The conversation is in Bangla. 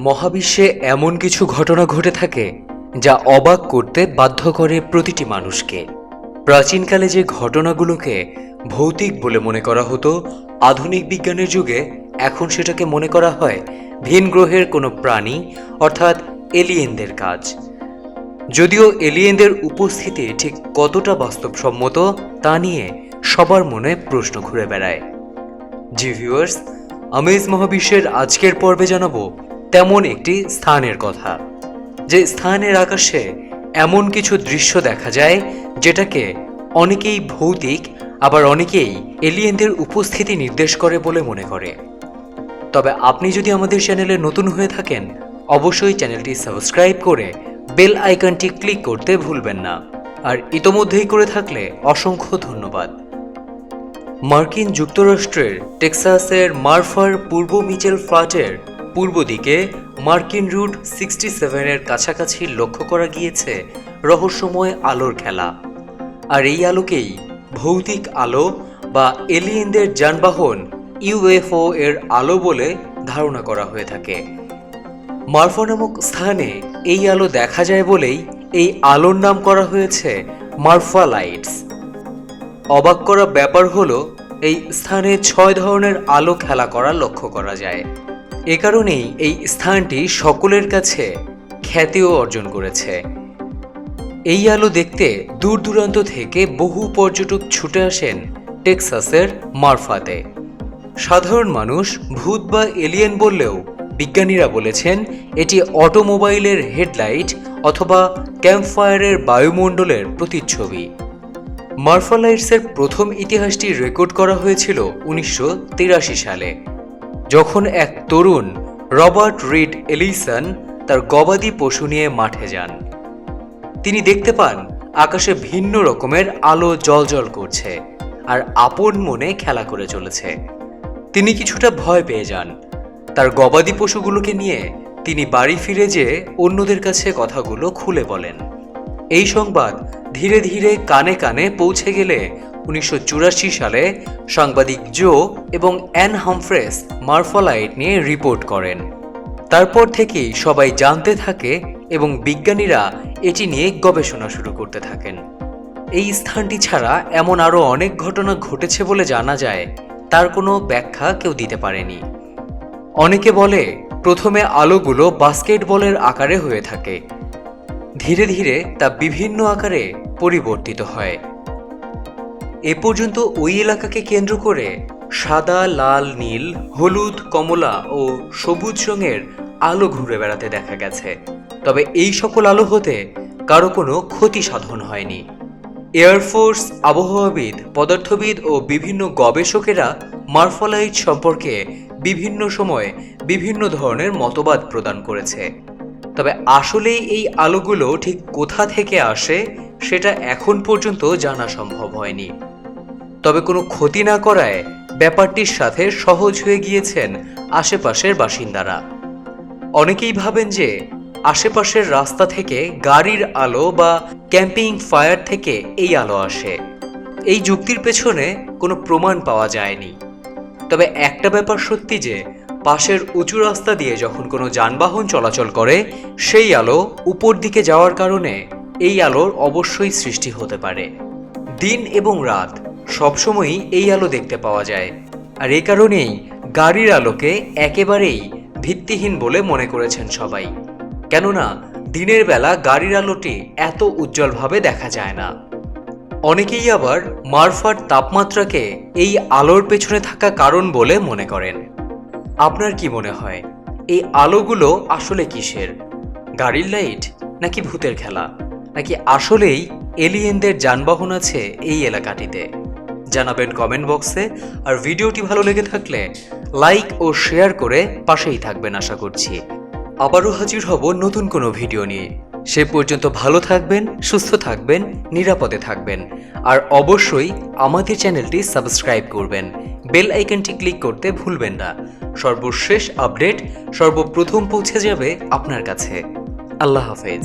মহাবিশ্বে এমন কিছু ঘটনা ঘটে থাকে যা অবাক করতে বাধ্য করে প্রতিটি মানুষকে। প্রাচীনকালে যে ঘটনাগুলোকে ভৌতিক বলে মনে করা হতো, আধুনিক বিজ্ঞানের যুগে এখন সেটাকে মনে করা হয় ভিন গ্রহের কোনো প্রাণী অর্থাৎ এলিয়েনদের কাজ। যদিও এলিয়েনদের উপস্থিতি ঠিক কতটা বাস্তবসম্মত তা নিয়ে সবার মনে প্রশ্ন ঘুরে বেড়ায়। জি ভিউয়ার্স, আমেজ মহাবিশ্বের আজকের পর্বে জানাবো তেমন একটি স্থানের কথা, যে স্থানের আকাশে এমন কিছু দৃশ্য দেখা যায় যেটাকে অনেকেই ভৌতিক, আবার অনেকেই এলিয়েনদের উপস্থিতি নির্দেশ করে বলে মনে করে। তবে আপনি যদি আমাদের চ্যানেলে নতুন হয়ে থাকেন, অবশ্যই চ্যানেলটি সাবস্ক্রাইব করে বেল আইকনটি ক্লিক করতে ভুলবেন না, আর ইতোমধ্যেই করে থাকলে অসংখ্য ধন্যবাদ। মার্কিন যুক্তরাষ্ট্রের টেক্সাসের মারফার পূর্ব মিচেল ফ্ল্যাটের পূর্ব দিকে মার্কিন রুট 67-এর কাছাকাছি লক্ষ্য করা গিয়েছে রহস্যময় আলোর খেলা। আর এই আলোকেই ভৌতিক আলো বা এলিয়েনদের যানবাহন ইউএফও এর আলো বলে ধারণা করা হয়ে থাকে। মারফা নামক স্থানে এই আলো দেখা যায় বলেই এই আলোর নাম করা হয়েছে মারফা লাইটস। অবাক করা ব্যাপার হলো, এই স্থানে 6 ধরনের আলো খেলা করা লক্ষ্য করা যায়। এ কারণেই এই স্থানটি সকলের কাছে খ্যাতিও অর্জন করেছে। এই আলো দেখতে দূর দূরান্ত থেকে বহু পর্যটক ছুটে আসেন টেক্সাসের মারফাতে। সাধারণ মানুষ ভূত বা এলিয়েন বললেও বিজ্ঞানীরা বলেছেন এটি অটোমোবাইলের হেডলাইট অথবা ক্যাম্পফায়ারের বায়ুমণ্ডলের প্রতিচ্ছবি। মারফা লাইটসের প্রথম ইতিহাসটি রেকর্ড করা হয়েছিল 1983 সালে, যখন এক তরুণ রবার্ট রিড এলিসন তার গবাদি পশু নিয়ে মাঠে যান। তিনি দেখতে পান আকাশে ভিন্ন রকমের আলো জ্বলজ্বল করছে আর আপন মনে খেলা করে চলেছে। তিনি কিছুটা ভয় পেয়ে যান। তার গবাদি পশুগুলোকে নিয়ে তিনি বাড়ি ফিরে যেয়ে অন্যদের কাছে কথাগুলো খুলে বলেন। এই সংবাদ ধীরে ধীরে কানে কানে পৌঁছে গেলে 1984 সালে সাংবাদিক জো এবং অ্যান হামফ্রেস মারফা লাইট নিয়ে রিপোর্ট করেন। তারপর থেকেই সবাই জানতে থাকে এবং বিজ্ঞানীরা এটি নিয়ে গবেষণা শুরু করতে থাকেন। এই স্থানটি ছাড়া এমন আরও অনেক ঘটনা ঘটেছে বলে জানা যায়, তার কোনো ব্যাখ্যা কেউ দিতে পারেনি। অনেকে বলে প্রথমে আলোগুলো বাস্কেটবলের আকারে হয়ে থাকে, ধীরে ধীরে তা বিভিন্ন আকারে পরিবর্তিত হয়। এ পর্যন্ত ওই এলাকাকে কেন্দ্র করে সাদা, লাল, নীল, হলুদ, কমলা ও সবুজ রঙের আলো ঘুরে বেড়াতে দেখা গেছে। তবে এই সকল আলো হতে কারো কোনো ক্ষতি সাধন হয়নি। এয়ারফোর্স, আবহাওয়াবিদ, পদার্থবিদ ও বিভিন্ন গবেষকেরা মারফা লাইট সম্পর্কে বিভিন্ন সময়ে বিভিন্ন ধরনের মতবাদ প্রদান করেছে। তবে আসলেই এই আলোগুলো ঠিক কোথা থেকে আসে সেটা এখন পর্যন্ত জানা সম্ভব হয়নি। তবে কোনো ক্ষতি না করায় ব্যাপারটির সাথে সহজ হয়ে গিয়েছেন আশেপাশের বাসিন্দারা। অনেকেই ভাবেন যে আশেপাশের রাস্তা থেকে গাড়ির আলো বা ক্যাম্পিং ফায়ার থেকে এই আলো আসে। এই যুক্তির পেছনে কোনো প্রমাণ পাওয়া যায়নি। তবে একটা ব্যাপার সত্যি যে পাশের উঁচু রাস্তা দিয়ে যখন কোনো যানবাহন চলাচল করে, সেই আলো উপর দিকে যাওয়ার কারণে এই আলোর অবশ্যই সৃষ্টি হতে পারে। দিন এবং রাত সবসময়ই এই আলো দেখতে পাওয়া যায়, আর এই কারণেই গাড়ির আলোকে একেবারেই ভিত্তিহীন বলে মনে করেছেন সবাই। কেননা দিনের বেলা গাড়ির আলোটি এত উজ্জ্বলভাবে দেখা যায় না। অনেকেই আবার মারফার তাপমাত্রাকে এই আলোর পেছনে থাকা কারণ বলে মনে করেন। আপনার কি মনে হয়, এই আলোগুলো আসলে কিসের? গাড়ির লাইট, নাকি ভূতের খেলা, নাকি আসলেই এলিয়েনদের যানবাহন আছে এই এলাকাটিতে? জানাবেন কমেন্ট বক্সে। আর ভিডিওটি ভালো লেগে থাকলে লাইক ও শেয়ার করে পাশেই থাকবেন আশা করছি। আবারও হাজির হব নতুন কোনো ভিডিও নিয়ে। সে পর্যন্ত ভালো থাকবেন, সুস্থ থাকবেন, নিরাপদে থাকবেন, আর অবশ্যই আমাদের চ্যানেলটি সাবস্ক্রাইব করবেন। বেল আইকনটি ক্লিক করতে ভুলবেন না। সর্বশেষ আপডেট সর্বপ্রথম পৌঁছে যাবে আপনার কাছে। আল্লাহ হাফেজ।